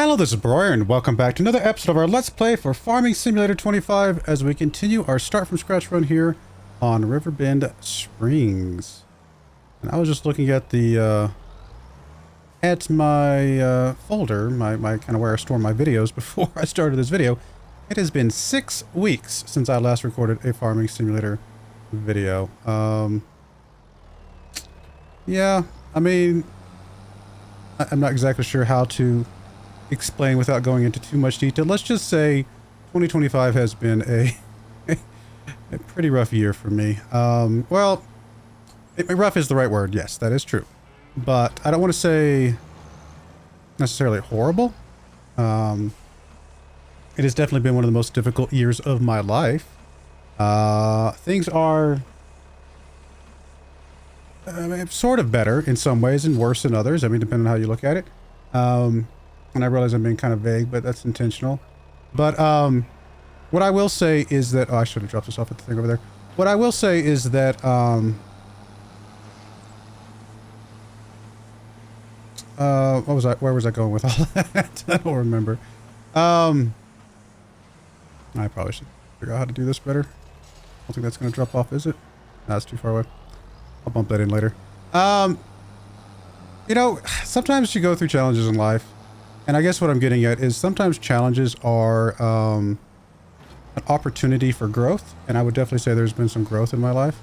Hello, this is Broyar, and welcome back to another episode of our Let's Play for Farming Simulator 25 as we continue our start from scratch run here on Riverbend Springs. And I was just looking at the my folder, my kind of where I store my videos before I started this video. It has been 6 weeks since I last recorded a Farming Simulator video. Yeah, I mean, I'm not exactly sure how to explain without going into too much detail. Let's just say 2025 has been a pretty rough year for me. Well, rough is the right word. Yes, that is true. But I don't want to say necessarily horrible. It has definitely been one of the most difficult years of my life. Things are sort of better in some ways and worse in others. I mean, depending on how you look at it. And I realize I'm being kind of vague, but that's intentional. But what I will say is that... Oh, I should have dropped this off at the thing over there. What I will say is that... what was I... Where was I going with all that? I don't remember. I probably should figure out how to do this better. I don't think that's going to drop off, is it? No, that's too far away. I'll bump that in later. You know, sometimes you go through challenges in life. And I guess what I'm getting at is sometimes challenges are an opportunity for growth. And I would definitely say there's been some growth in my life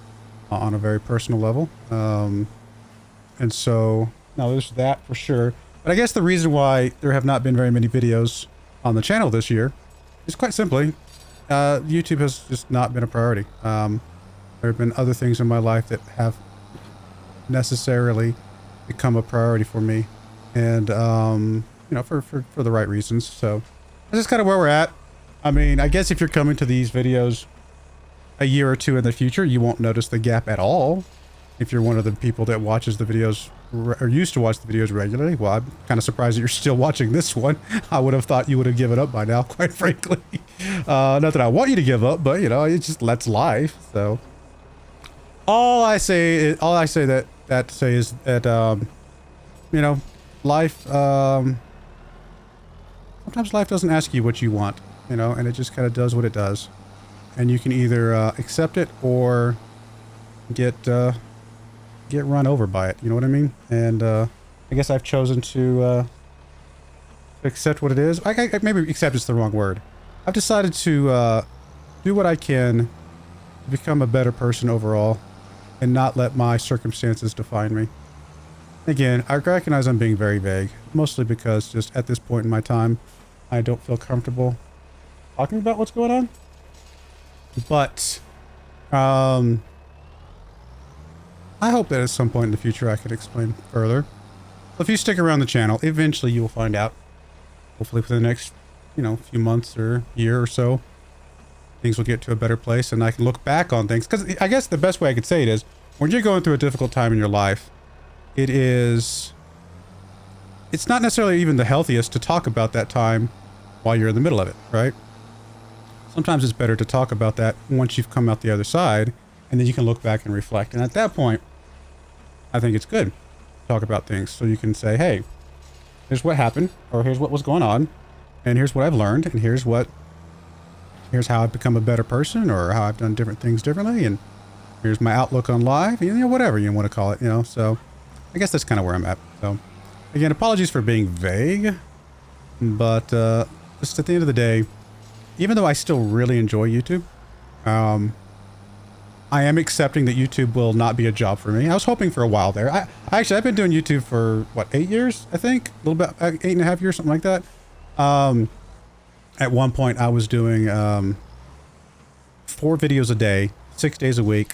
on a very personal level. And so, now there's that for sure. But I guess the reason why there have not been very many videos on the channel this year is quite simply, YouTube has just not been a priority. There have been other things in my life that have necessarily become a priority for me. And, you know, for the right reasons. So that's just kind of where we're at. I mean, I guess if you're coming to these videos a year or two in the future, you won't notice the gap at all. If you're one of the people that watches the videos or used to watch the videos regularly, well, I'm kind of surprised that you're still watching this one. I would have thought you would have given up by now, quite frankly. Not that I want you to give up, but you know, it's just, that's life. So all I say is that, you know, life, sometimes life doesn't ask you what you want, you know, and it just kind of does what it does. And you can either accept it or get run over by it. You know what I mean? And I guess I've chosen to accept what it is. Maybe accept is the wrong word. I've decided to do what I can to become a better person overall and not let my circumstances define me. Again, I recognize I'm being very vague, mostly because just at this point in my time, I don't feel comfortable talking about what's going on. But, I hope that at some point in the future I can explain further. So if you stick around the channel, eventually you will find out. Hopefully for the next, you know, few months or year or so, things will get to a better place and I can look back on things. Because I guess the best way I could say it is, when you're going through a difficult time in your life, it's not necessarily even the healthiest to talk about that time while you're in the middle of it, right? Sometimes it's better to talk about that once you've come out the other side, and then you can look back and reflect. And at that point, I think it's good to talk about things so you can say, hey, here's what happened, or here's what was going on, and here's what I've learned, and here's how I've become a better person, or how I've done different things differently, and here's my outlook on life, you know, whatever you want to call it, you know. So I guess that's kind of where I'm at. So again, apologies for being vague, but just at the end of the day, even though I still really enjoy YouTube, I am accepting that YouTube will not be a job for me. I was hoping for a while there. I've been doing YouTube for what, 8 years, I think, a little bit, 8.5 years, something like that. At one point I was doing 4 videos a day, 6 days a week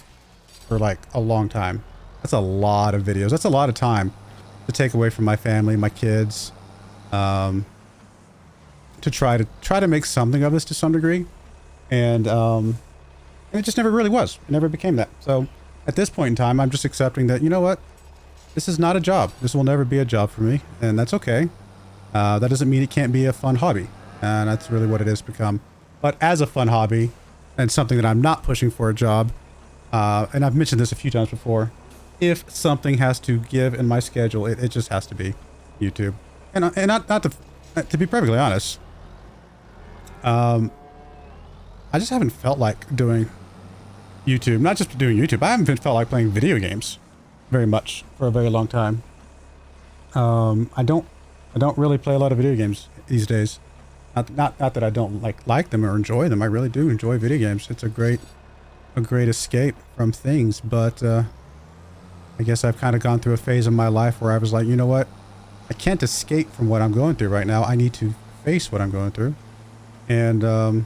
for like a long time. That's a lot of videos. That's a lot of time to take away from my family, my kids, to try to make something of this to some degree. And it just never really was. It never became that. So at this point in time, I'm just accepting that, you know what? This is not a job. This will never be a job for me. And that's okay. That doesn't mean it can't be a fun hobby. And that's really what it has become. But as a fun hobby and something that I'm not pushing for a job, and I've mentioned this a few times before, if something has to give in my schedule, it just has to be YouTube. And not to to be perfectly honest, I just haven't felt like doing YouTube. Not just doing YouTube. I haven't felt like playing video games very much for a very long time. I don't really play a lot of video games these days. Not that I don't like them or enjoy them. I really do enjoy video games. It's a great escape from things. But I guess I've kind of gone through a phase of my life where I was like, you know what? I can't escape from what I'm going through right now. I need to face what I'm going through, and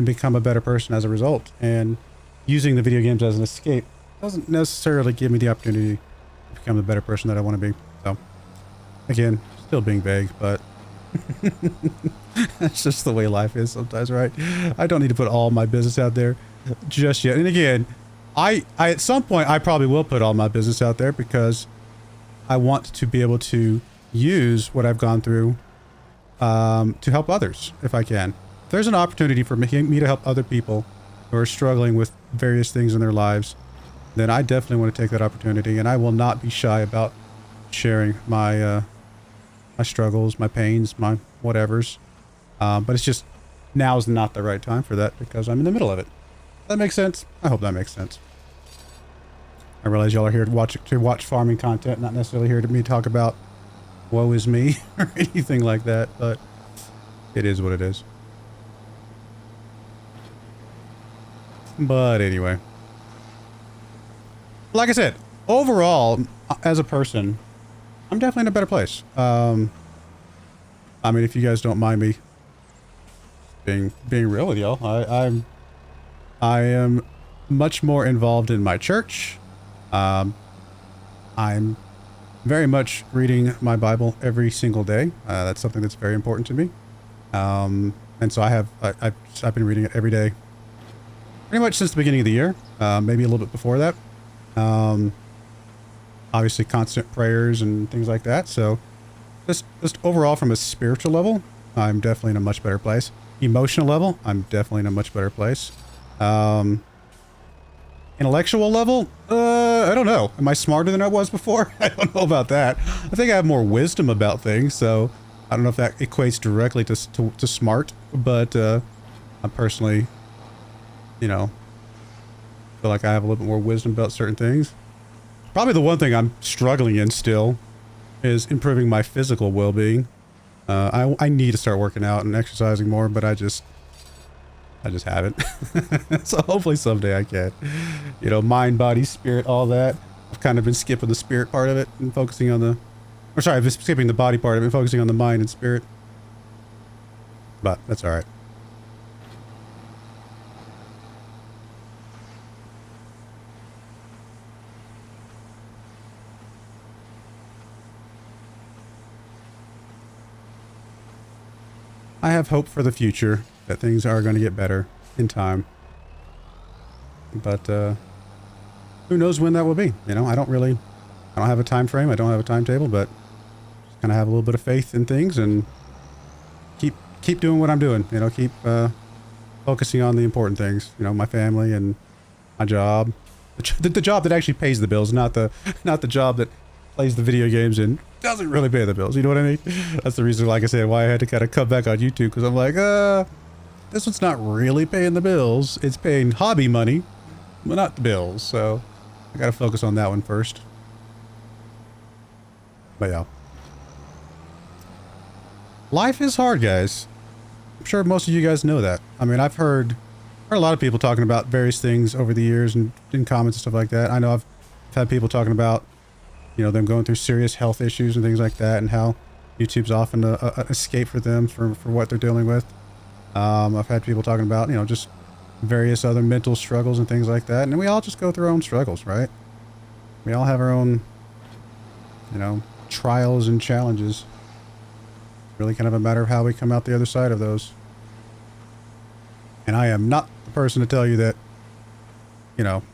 become a better person as a result. And using the video games as an escape doesn't necessarily give me the opportunity to become the better person that I want to be. So, again, still being vague, but that's just the way life is sometimes, right? I don't need to put all my business out there just yet. And again, I at some point, I probably will put all my business out there because I want to be able to use what I've gone through to help others if I can. If there's an opportunity for me to help other people who are struggling with various things in their lives, then I definitely want to take that opportunity, and I will not be shy about sharing my my struggles, my pains, my whatevers. But it's just now is not the right time for that because I'm in the middle of it. That makes sense? I hope that makes sense. I realize y'all are here to watch farming content, not necessarily here to me talk about woe is me or anything like that, but it is what it is. But anyway, like I said, overall, as a person, I'm definitely in a better place. I mean, if you guys don't mind me being real with y'all, I am much more involved in my church. I'm very much reading my Bible every single day. That's something that's very important to me. And so I've been reading it every day, pretty much since the beginning of the year, maybe a little bit before that. Obviously constant prayers and things like that. So just overall from a spiritual level, I'm definitely in a much better place. Emotional level, I'm definitely in a much better place. Intellectual level, I don't know. Am I smarter than I was before? I don't know about that. I think I have more wisdom about things, so I don't know if that equates directly to smart, but I'm personally, you know, feel like I have a little bit more wisdom about certain things. Probably the one thing I'm struggling in still is improving my physical well-being. I need to start working out and exercising more, but I just haven't. So hopefully someday I can. You know, mind, body, spirit, all that. I've kind of been skipping the spirit part of it and focusing on the... Or sorry, I've been skipping the body part of it and focusing on the mind and spirit. But that's alright. I have hope for the future that things are going to get better in time. But who knows when that will be? You know, I don't have a time frame. I don't have a timetable, but just kind of have a little bit of faith in things and keep doing what I'm doing. You know, keep focusing on the important things. You know, my family and my job, the job that actually pays the bills, not the job that plays the video games and doesn't really pay the bills. You know what I mean? That's the reason, like I said, why I had to kind of come back on YouTube, because I'm like, this one's not really paying the bills. It's paying hobby money, but not the bills. So I got to focus on that one first. But yeah. Life is hard, guys. I'm sure most of you guys know that. I mean, I've heard a lot of people talking about various things over the years and in comments and stuff like that. I know I've had people talking about, you know, them going through serious health issues and things like that, and how YouTube's often an escape for them for what they're dealing with. I've had people talking about, you know, just various other mental struggles and things like that. And we all just go through our own struggles, right? We all have our own, you know, trials and challenges. Really kind of a matter of how we come out the other side of those. And I am not the person to tell you that, you know,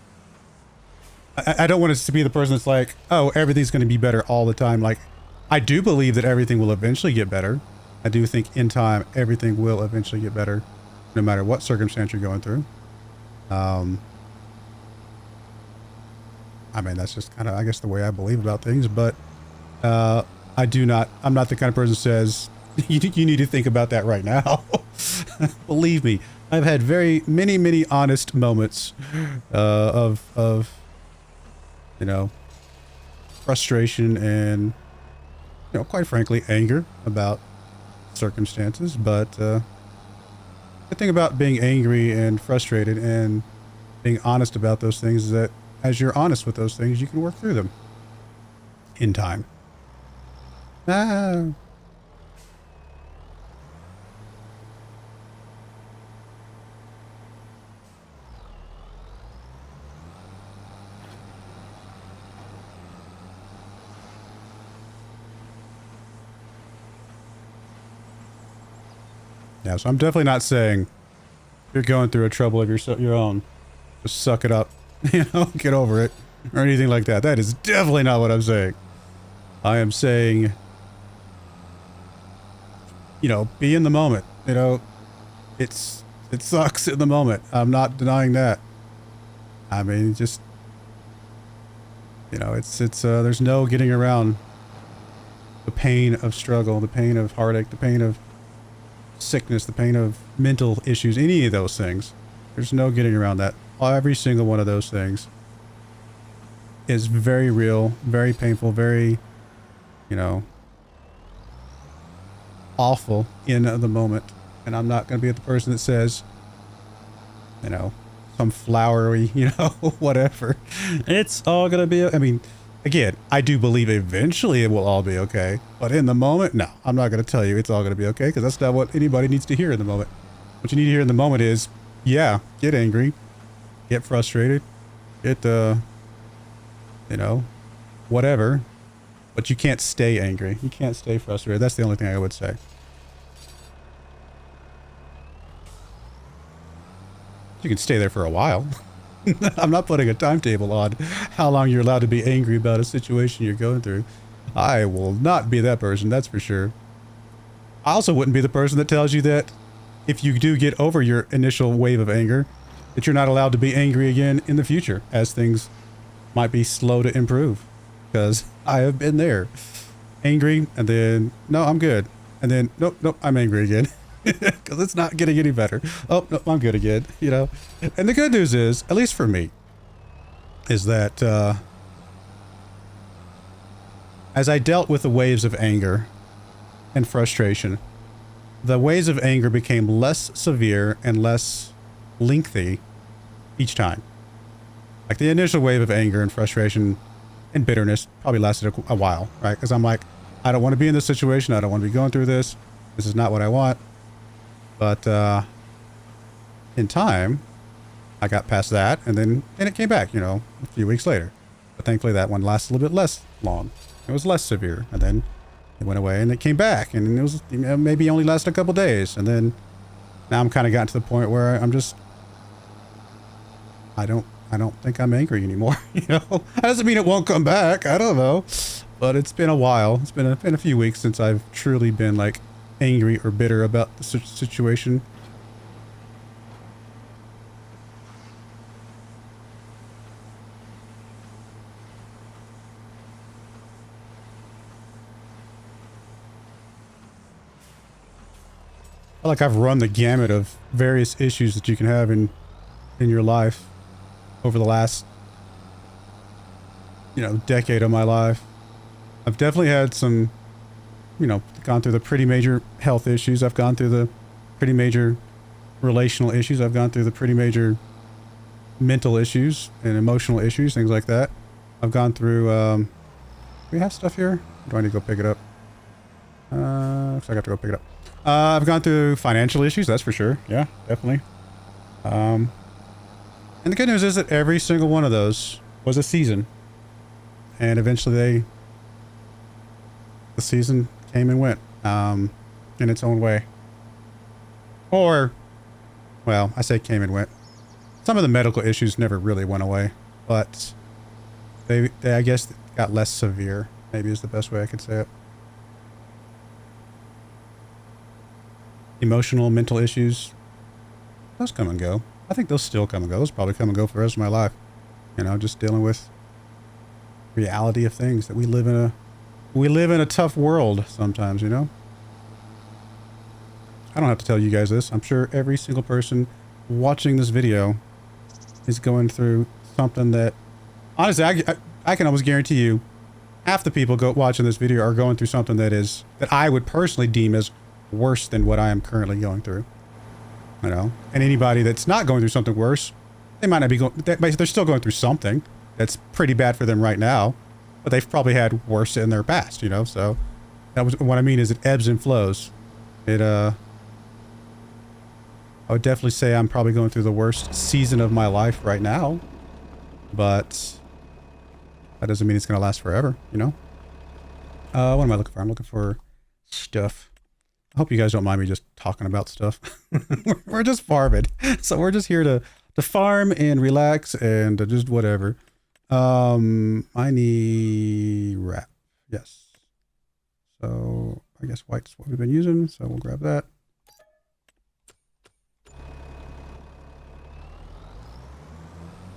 I don't want us to be the person that's like, oh, everything's going to be better all the time. Like, I do believe that everything will eventually get better. I do think in time, everything will eventually get better, no matter what circumstance you're going through. I mean, that's just kind of, I guess, the way I believe about things. But I'm not the kind of person that says You need to think about that right now. Believe me, I've had many honest moments of you know, frustration and, quite frankly, anger about circumstances. But the thing about being angry and frustrated and being honest about those things is that as you're honest with those things, you can work through them in time. Ah. Yeah, so I'm definitely not saying you're going through a trouble of your own, just suck it up, get over it, or anything like that. That is definitely not what I'm saying. I am saying, be in the moment. It sucks in the moment. I'm not denying that. I mean, just, there's no getting around the pain of struggle, the pain of heartache, the pain of sickness, the pain of mental issues, any of those things. There's no getting around that. Every single one of those things is very real, very painful, very, awful in the moment. And I'm not going to be the person that says, some flowery, whatever. It's all going to be, I mean, again, I do believe eventually it will all be okay. But in the moment, no, I'm not going to tell you it's all going to be okay, because that's not what anybody needs to hear in the moment. What you need to hear in the moment is, yeah, get angry, get frustrated, get, whatever. But you can't stay angry. You can't stay frustrated. That's the only thing I would say. You can stay there for a while. I'm not putting a timetable on how long you're allowed to be angry about a situation you're going through. I will not be that person, that's for sure. I also wouldn't be the person that tells you that if you do get over your initial wave of anger, that you're not allowed to be angry again in the future, as things might be slow to improve. Because I have been there. Angry, and then, no, I'm good. And then, nope, I'm angry again. Because it's not getting any better. Oh, no, I'm good again, And the good news is, at least for me, is that as I dealt with the waves of anger and frustration, the waves of anger became less severe and less lengthy each time. Like the initial wave of anger and frustration and bitterness probably lasted a while, right? Because I'm like, I don't want to be in this situation. I don't want to be going through this. This is not what I want. But in time, I got past that, and then it came back, a few weeks later. But thankfully, that one lasted a little bit less long. It was less severe, and then it went away, and it came back, and it was maybe only lasted a couple days, and then now I'm kind of gotten to the point where I'm just, I don't think I'm angry anymore. That doesn't mean it won't come back. I don't know, but it's been a while. It's been a few weeks since I've truly been like angry or bitter about the situation. I feel like I've run the gamut of various issues that you can have in your life over the last, decade of my life. I've definitely had some, gone through the pretty major health issues. I've gone through the pretty major relational issues. I've gone through the pretty major mental issues and emotional issues, things like that. I've gone through, do we have stuff here? Or do I need to go pick it up? So I got to go pick it up. I've gone through financial issues, that's for sure. Yeah, definitely. And the good news is that every single one of those was a season. And eventually the season came and went, in its own way. Or, well, I say came and went. Some of the medical issues never really went away, but they I guess got less severe, maybe is the best way I could say it. Emotional, mental issues, those come and go. I think they'll still come and go. Those probably come and go for the rest of my life. Just dealing with reality of things that we live in a tough world sometimes, I don't have to tell you guys this. I'm sure every single person watching this video is going through something that, honestly, I can almost guarantee you half the people watching this video are going through something that I would personally deem as worse than what I am currently going through. You know, and anybody that's not going through something worse, they might not be going, they're still going through something that's pretty bad for them right now, but they've probably had worse in their past, you know? So that was what I mean is it ebbs and flows. I would definitely say I'm probably going through the worst season of my life right now, but that doesn't mean it's going to last forever, you know? What am I looking for? I'm looking for stuff. I hope you guys don't mind me just talking about stuff. We're just farming. So we're just here to farm and relax and just whatever. I need wrap. Yes. So I guess white's what we've been using. So we'll grab that.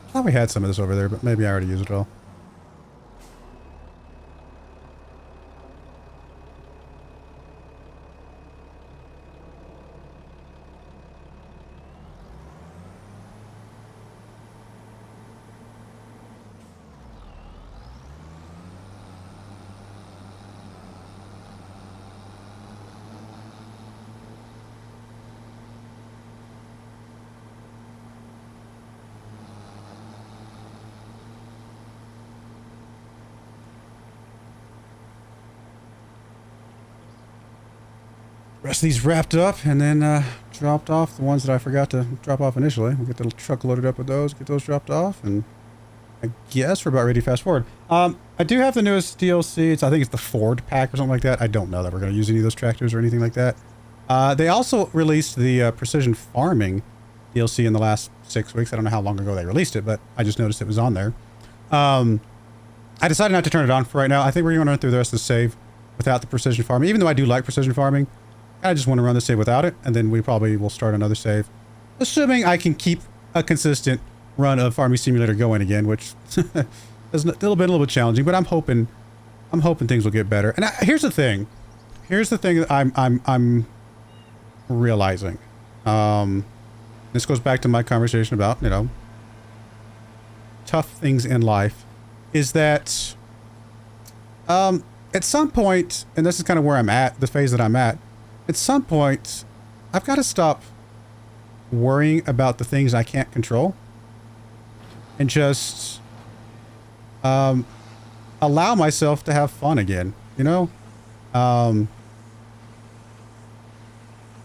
I thought we had some of this over there, but maybe I already used it all. Rest of these wrapped up and then dropped off. The ones that I forgot to drop off initially. We'll get the truck loaded up with those, get those dropped off, and I guess we're about ready to fast forward. I do have the newest DLC. I think it's the Ford pack or something like that. I don't know that we're going to use any of those tractors or anything like that. They also released the Precision Farming DLC in the last 6 weeks. I don't know how long ago they released it, but I just noticed it was on there. I decided not to turn it on for right now. I think we're going to run through the rest of the save without the Precision Farming, even though I do like Precision Farming. I just want to run the save without it, and then we probably will start another save, assuming I can keep a consistent run of Farming Simulator going again, which is a little bit challenging, but I'm hoping things will get better. And here's the thing that I'm realizing. This goes back to my conversation about, you know, tough things in life, is that at some point, and this is kind of where I'm at, the phase that I'm at some point, I've got to stop worrying about the things I can't control and just allow myself to have fun again, you know?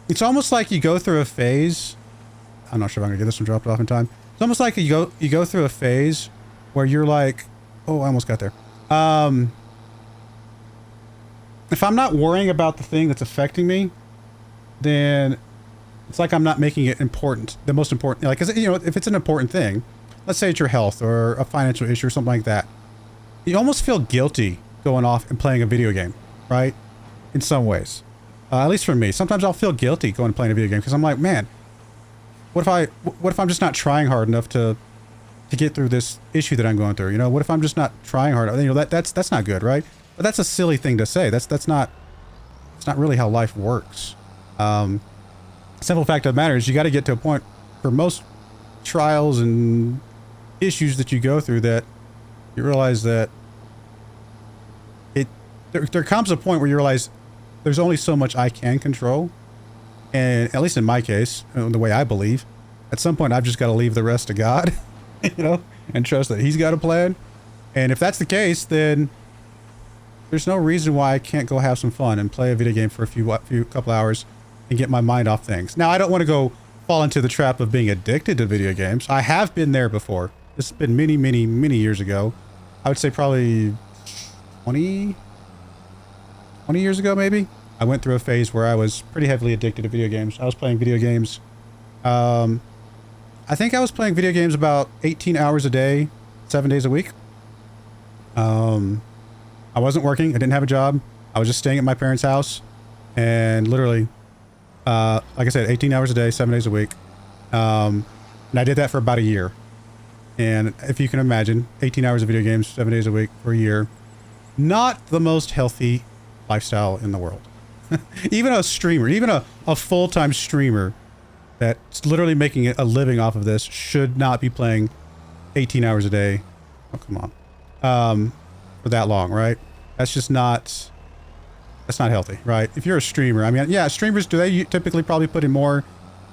It's almost like you go through a phase. I'm not sure if I'm gonna get this one dropped off in time. It's almost like you go through a phase where you're like, oh, I almost got there. If I'm not worrying about the thing that's affecting me, then it's like I'm not making it important. The most important, like, 'cause, you know, if it's an important thing, let's say it's your health or a financial issue or something like that, you almost feel guilty going off and playing a video game, right? In some ways, at least for me. Sometimes I'll feel guilty going and playing a video game because I'm like, man, what if I'm just not trying hard enough to get through this issue that I'm going through? You know, what if I'm just not trying hard? You know, that's not good, right? But that's a silly thing to say. It's not really how life works. Simple fact of the matter is you got to get to a point for most trials and issues that you go through that you realize that there comes a point where you realize there's only so much I can control. And at least in my case, the way I believe, at some point I've just got to leave the rest to God, you know, and trust that he's got a plan. And if that's the case, then there's no reason why I can't go have some fun and play a video game for a couple hours and get my mind off things. Now, I don't want to go fall into the trap of being addicted to video games. I have been there before. This has been many, many, many years ago. I would say probably 20 years ago, maybe. I went through a phase where I was pretty heavily addicted to video games. I was playing video games. I think I was playing video games about 18 hours a day, 7 days a week. I wasn't working. I didn't have a job. I was just staying at my parents' house and literally, like I said, 18 hours a day, 7 days a week. And I did that for about a year. And if you can imagine, 18 hours of video games, 7 days a week for a year, not the most healthy lifestyle in the world. Even a streamer, even a full-time streamer that's literally making a living off of this should not be playing 18 hours a day. Oh, come on. For that long, right? That's just not, that's not healthy, right? If you're a streamer, I mean, yeah, streamers, do they typically probably put in more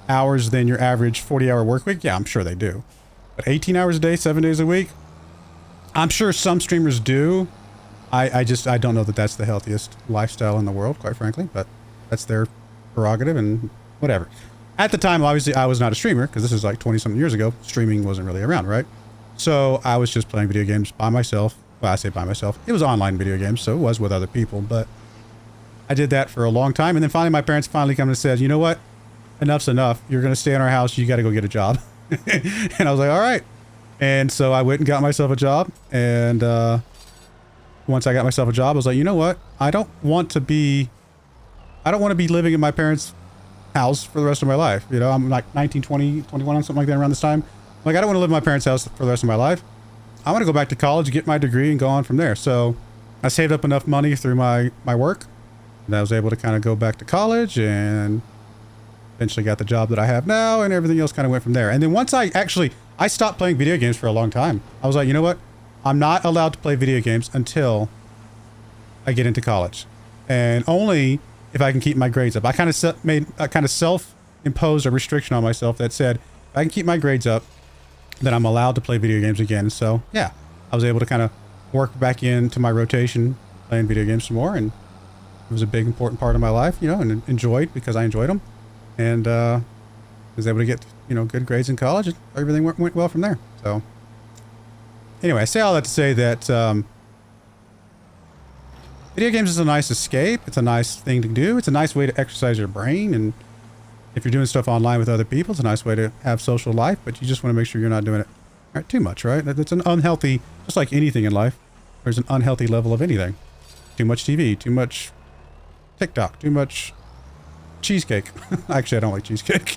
hours than your average 40-hour work week? Yeah, I'm sure they do. But 18 hours a day, 7 days a week? I'm sure some streamers do. I don't know that that's the healthiest lifestyle in the world, quite frankly, but that's their prerogative and whatever. At the time, obviously, I was not a streamer because this is like 20-something years ago. Streaming wasn't really around, right? So I was just playing video games by myself. Well, I say by myself. It was online video games, so it was with other people, but I did that for a long time. And then finally, my parents finally come and said, you know what? Enough's enough. You're going to stay in our house. You got to go get a job. And I was like, all right. And so I went and got myself a job. And once I got myself a job, I was like, you know what? I don't want to be living in my parents' house for the rest of my life. You know, I'm like 19, 20, 21, something like that around this time. Like, I don't want to live in my parents' house for the rest of my life. I want to go back to college, get my degree, and go on from there. So I saved up enough money through my work, and I was able to kind of go back to college and eventually got the job that I have now, and everything else kind of went from there. And then once I stopped playing video games for a long time. I was like, you know what? I'm not allowed to play video games until I get into college, and only if I can keep my grades up. I kind of made a kind of self-imposed a restriction on myself that said, if I can keep my grades up, then I'm allowed to play video games again. So yeah, I was able to kind of work back into my rotation, playing video games some more, and it was a big important part of my life, you know, and enjoyed because I enjoyed them, and was able to get, you know, good grades in college, and everything went well from there. So anyway, I say all that to say that video games is a nice escape. It's a nice thing to do. It's a nice way to exercise your brain, and if you're doing stuff online with other people, it's a nice way to have social life, but you just want to make sure you're not doing it too much, right? It's an unhealthy, just like anything in life, there's an unhealthy level of anything. Too much TV, too much TikTok, too much cheesecake. Actually, I don't like cheesecake.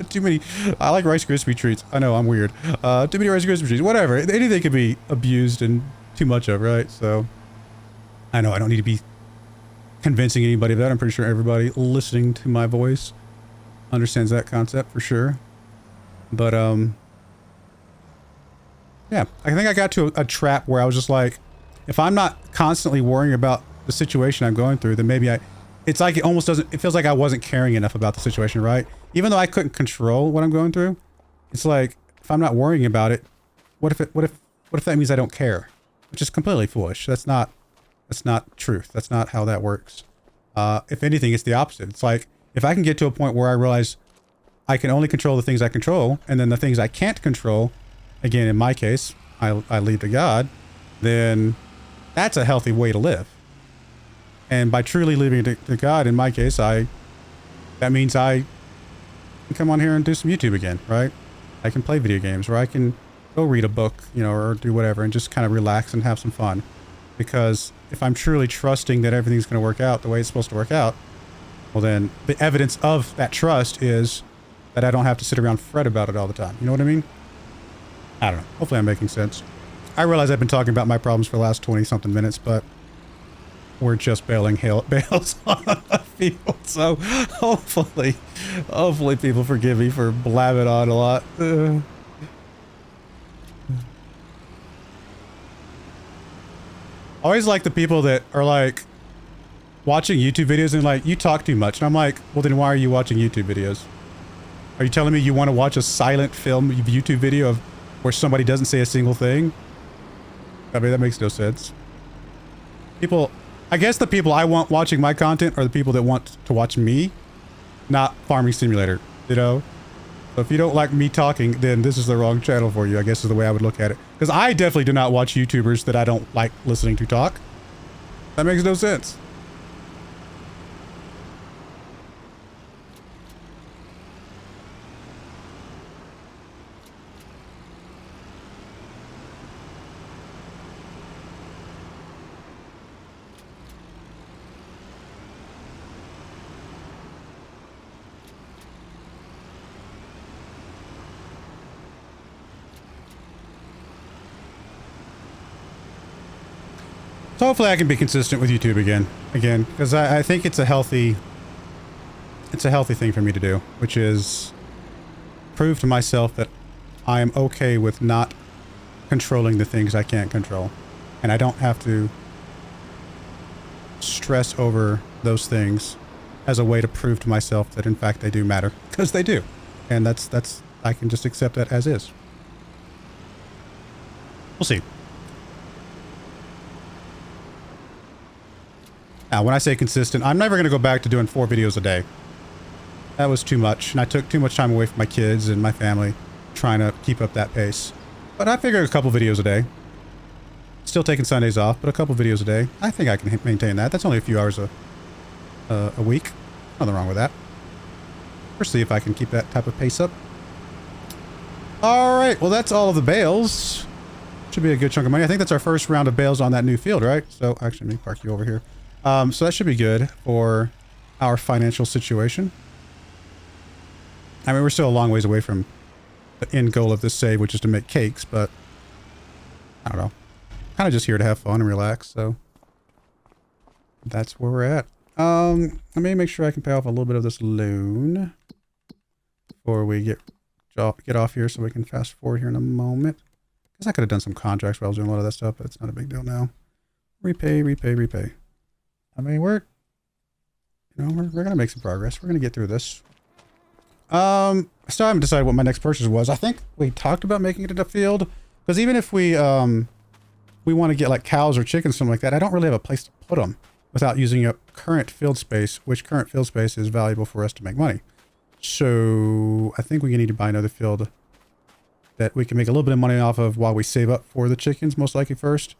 Too many. I like Rice Krispie treats. I know, I'm weird. Too many Rice Krispie treats. Whatever. Anything could be abused and too much of, right? So I know I don't need to be convincing anybody of that. I'm pretty sure everybody listening to my voice understands that concept for sure. But yeah, I think I got to a trap where I was just like, if I'm not constantly worrying about the situation I'm going through, then maybe it's like it almost doesn't, it feels like I wasn't caring enough about the situation, right? Even though I couldn't control what I'm going through, it's like, if I'm not worrying about it, what if that means I don't care? Which is completely foolish. That's not truth. That's not how that works. If anything, it's the opposite. It's like, if I can get to a point where I realize I can only control the things I control, and then the things I can't control, again, in my case, I leave to God, then that's a healthy way to live. And by truly leaving it to God, in my case, that means I can come on here and do some YouTube again, right? I can play video games, or I can go read a book, you know, or do whatever, and just kind of relax and have some fun. Because if I'm truly trusting that everything's going to work out the way it's supposed to work out, well, then the evidence of that trust is that I don't have to sit around and fret about it all the time. You know what I mean? I don't know. Hopefully I'm making sense. I realize I've been talking about my problems for the last 20-something minutes, but we're just bailing bales on the field. So hopefully people forgive me for blabbing on a lot. Always like the people that are like watching YouTube videos and like, you talk too much. And I'm like, well, then why are you watching YouTube videos? Are you telling me you want to watch a silent film YouTube video of where somebody doesn't say a single thing? I mean, that makes no sense. I guess the people I want watching my content are the people that want to watch me, not Farming Simulator, you know? So if you don't like me talking, then this is the wrong channel for you, I guess is the way I would look at it. Because I definitely do not watch YouTubers that I don't like listening to talk. That makes no sense. So hopefully I can be consistent with YouTube again, because I think it's a healthy thing for me to do, which is prove to myself that I am okay with not controlling the things I can't control. And I don't have to stress over those things as a way to prove to myself that in fact they do matter, because they do. And that's I can just accept that as is. We'll see. Now, when I say consistent, I'm never going to go back to doing 4 videos a day. That was too much, and I took too much time away from my kids and my family trying to keep up that pace. But I figure a couple videos a day. Still taking Sundays off, but a couple videos a day. I think I can maintain that. That's only a few hours a week. Nothing wrong with that. We'll see if I can keep that type of pace up. Alright, well that's all of the bales. Should be a good chunk of money. I think that's our first round of bales on that new field, right? So, actually, let me park you over here. So that should be good for our financial situation. I mean, we're still a long ways away from the end goal of this save, which is to make cakes, but I don't know. Kind of just here to have fun and relax, so that's where we're at. Let me make sure I can pay off a little bit of this loan before we get off here, so we can fast forward here in a moment. Because I could have done some contracts while I was doing a lot of that stuff, but it's not a big deal now. Repay, repay, repay. I mean, we're gonna make some progress. We're gonna get through this. I still haven't decided what my next purchase was. I think we talked about making it into a field, because even if we want to get like cows or chickens, something like that, I don't really have a place to put them without using up current field space, which current field space is valuable for us to make money. So I think we need to buy another field that we can make a little bit of money off of while we save up for the chickens, most likely first,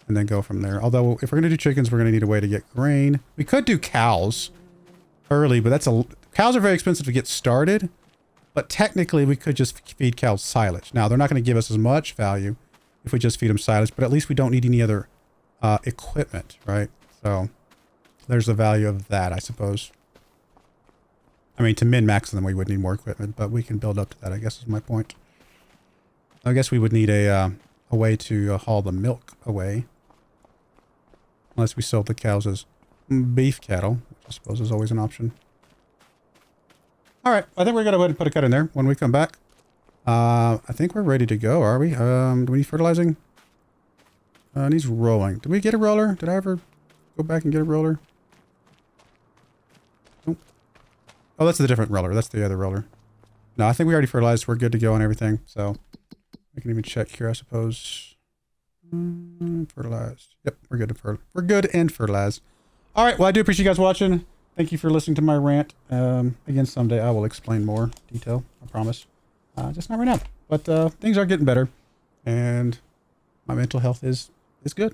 and then go from there. Although if we're going to do chickens, we're going to need a way to get grain. We could do cows early, but cows are very expensive to get started, but technically we could just feed cows silage. Now, they're not going to give us as much value if we just feed them silage, but at least we don't need any other equipment, right? So there's the value of that, I suppose. I mean, to min-max them, we would need more equipment, but we can build up to that, I guess is my point. I guess we would need a way to haul the milk away. Unless we sold the cows as beef cattle, which I suppose is always an option. Alright, I think we're going to go ahead and put a cut in there when we come back. I think we're ready to go, are we? Do we need fertilizing? Needs rolling. Did we get a roller? Did I ever go back and get a roller? Nope. Oh, that's a different roller. That's the other roller. No, I think we already fertilized. We're good to go on everything. So we can even check here, I suppose. Fertilized. Yep, we're good to we're good and fertilized. All right. Well, I do appreciate you guys watching. Thank you for listening to my rant. Again, someday I will explain more detail. I promise. Just not right now. But things are getting better, and my mental health is good.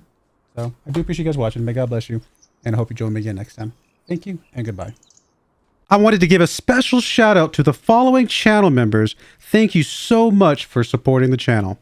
So I do appreciate you guys watching. May God bless you, and I hope you join me again next time. Thank you and goodbye. I wanted to give a special shout out to the following channel members. Thank you so much for supporting the channel.